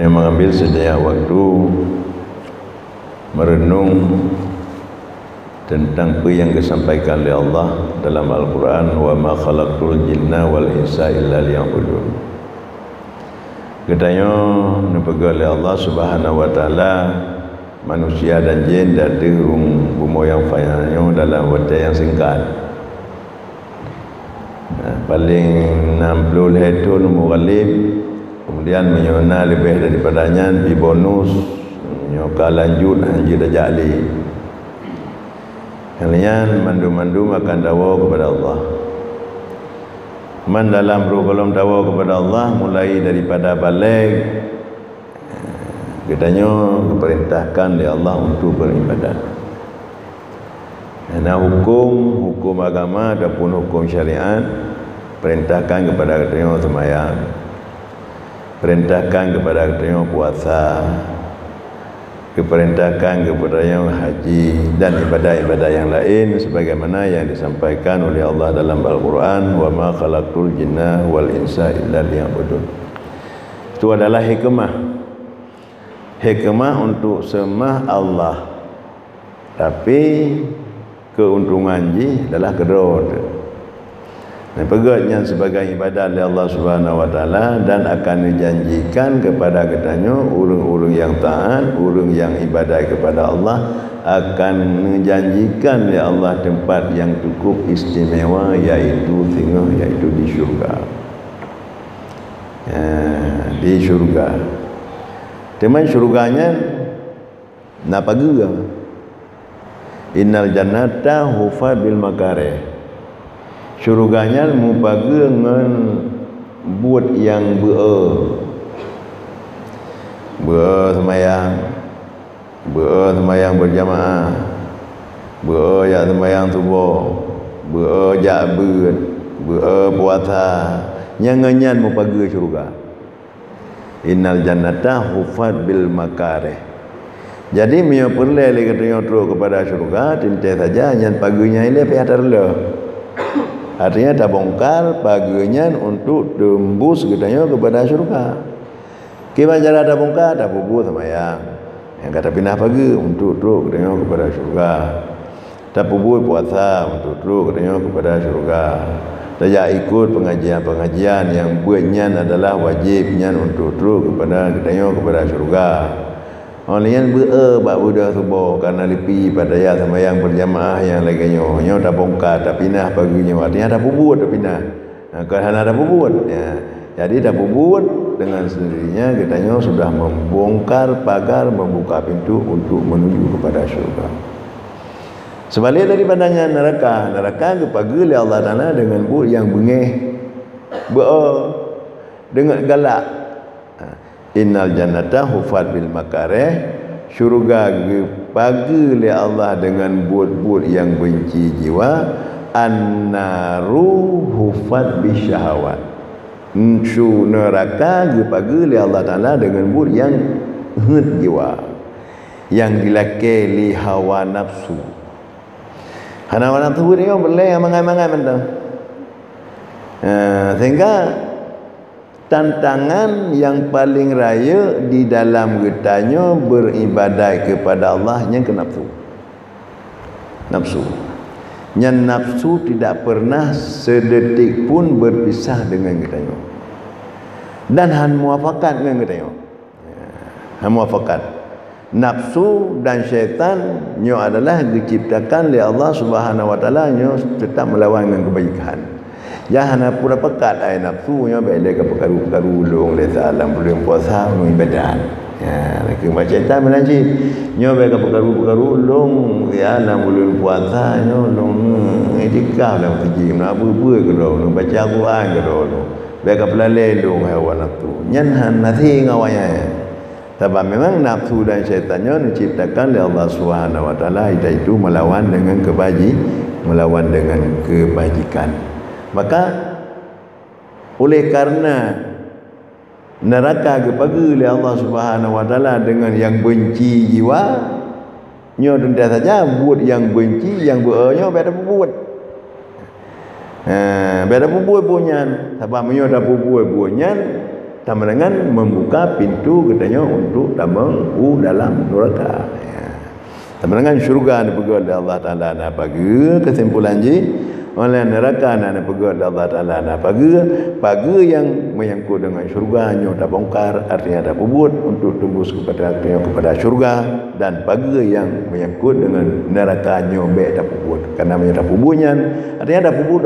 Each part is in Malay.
yang mengambil sedia waktu merenung tentang apa yang disampaikan oleh Allah dalam Al-Quran, wa ma khalaqtul jinna wal insa illa liya'budun. Katanya dipegang oleh Allah Subhanahu wa taala, manusia dan jin dari bumi yang fananya dalam waktu yang singkat. Paling 60 tahun mughalib, kemudian menyona lebih daripadanya di bonus nyoka lanjut haji dajali. Kalian mandu-mandu akan dawa kepada Allah. Man dalam kolom dawa kepada Allah mulai daripada balik, katanya diperintahkan oleh Allah untuk beribadat. Nah, hukum agama ataupun hukum syariat perintahkan kepada katanya sembahyang, perintahkan kepada katanya puasa, diperintahkan kepada yang haji dan ibadah-ibadah yang lain sebagaimana yang disampaikan oleh Allah dalam Al-Quran, wa ma khalaqtul jinna wal insa illa liya'budun. Itu adalah hikmah untuk sembah Allah, tapi keuntungan ji adalah kedua. Pegatnya sebagai ibadah oleh Allah Subhanahu wa taala dan akan dijanjikan kepada katanya orang-orang yang taat, orang yang ibadah kepada Allah akan menjanjikan oleh Allah tempat yang cukup istimewa, yaitu di syurga. Di syurga. Teman syurganya napa juga? Innal jannata hufa bil makarih. Syurganya mupaga dengan buat yang semayang berjamaah, ya semayang subuh, jabut, puasa, nyanganyan mupaga syurga. Innal jannata hufat bil makarih. Jadi mio perlu katanya terus kepada syurga, tintai saja yang paginya ini pihak terlalu. Artinya dah bongkar paginya untuk tembus katanya kepada syurga. Gimana cara dah bongkar? Dah bubuh semayang. Yang kata pindah pagi untuk terus katanya kepada syurga. Dah bubuh puasa untuk terus katanya kepada syurga. Dah ikut pengajian-pengajian yang buatnya adalah wajibnya untuk terus katanya kepada syurga. Orang yang bak budak subuh karena lepi pada ya sembahyang berjamaah yang lainnya nyo dah bongkar dah pindah paginya, artinya dah bubut dah pindah. Kerana dah bubut ya. Jadi dah bubut dengan sendirinya katanya sudah membongkar pagar, membuka pintu untuk menuju kepada syurga. Sebalik daripadanya neraka kepagi oleh Allah Taala dengan bud yang bengih, dengan galak. Innal jannata hufat bil makarih, syurga pagi oleh Allah dengan buat-buat yang benci jiwa. An-naru hufat bisyahawat, neraka pagi oleh Allah Ta'ala dengan buat yang hut jiwa, yang dilake li hawa nafsu. Hawa nafsu dia boleh mangai-mangai benda. Sehingga tantangan yang paling raya di dalam getanya beribadah kepada Allah yang ke nafsu. Yang nafsu tidak pernah sedetik pun berpisah dengan getanya. Dan han muafakat dengan getanya. Han muafakat. Nafsu dan syaitan nyo adalah diciptakan oleh Allah Subhanahu wa taala, nyo tetap melawan dengan kebaikan. Jangan pura pekat ai nafsu nya baik ke perkara-perkara ulung le salam belum puasa ibadat. Ya, lagi macam tak menajib. Nya baik ke perkara-perkara ulung ya nak belum puasa nya ulung etika dalam kerja nak apa-apa ke dah baca Quran ke dah. Baik ke pelalai ulung hawa nafsu. Nyan han nasi ngawanya. Sebab memang nafsu dan syaitannya diciptakan oleh Allah Subhanahu wa taala, itu melawan dengan melawan dengan kebajikan. Maka oleh karena neraka kepagi oleh Allah Subhanahu wa taala dengan yang benci jiwa, nyo tentu saja buat yang benci, yang beronyo beda buat. Beda buat bunyan, sebab nyo dah buat bunyan sama dengan membuka pintu katanya untuk tamu dalam neraka. Ya. Sama dengan syurga ni pergi oleh Allah Taala nak bagi kesimpulan ji oleh neraka nak pergi oleh Allah Taala nak pagi yang menyangkut dengan syurga nyo tak bongkar artinya tak pubut untuk tembus kepada syurga, dan pagi yang menyangkut dengan neraka nyo be tak pubut karena tak pubutnya artinya tak pubut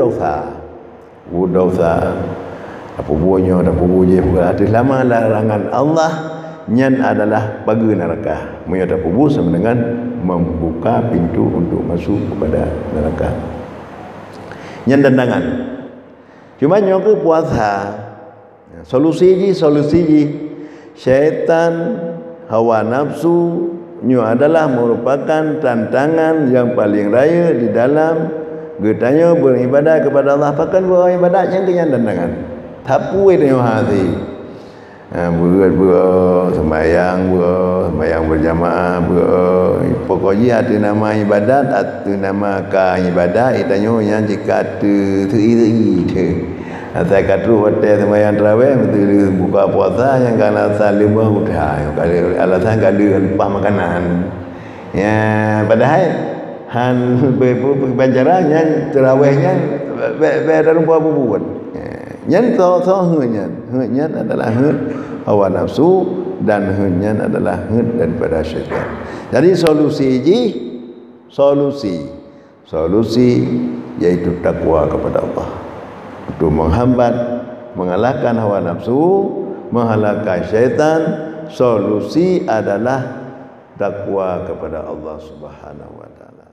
dosa tak pubutnya tak pubut je berarti lama larangan Allah nyan adalah pagi neraka menyata pubut sama dengan membuka pintu untuk masuk kepada neraka. Yang tendangan cuma nyoke puasa solusi ji syaitan hawa nafsu nyo adalah merupakan tantangan yang paling raya di dalam getanya beribadah kepada Allah. Pakan beribadah yang kenyang tantangan tapu itu hati sembahyang berjamaah pokoknya ada nama ibadat atau nama ibadat itanya yang jika teri saya kata hotel sembahyang tarawih betul buka puasa yang kalau salim udah kalau alasan kalau lupa makanan ya padahal han berbicara yang tarawihnya dalam buat yang hanya adalah hawa nafsu dan hanya adalah daripada syaitan. Jadi solusi yaitu takwa kepada Allah untuk menghambat, mengalahkan hawa nafsu, mengalahkan syaitan. Solusi adalah takwa kepada Allah Subhanahu wa taala.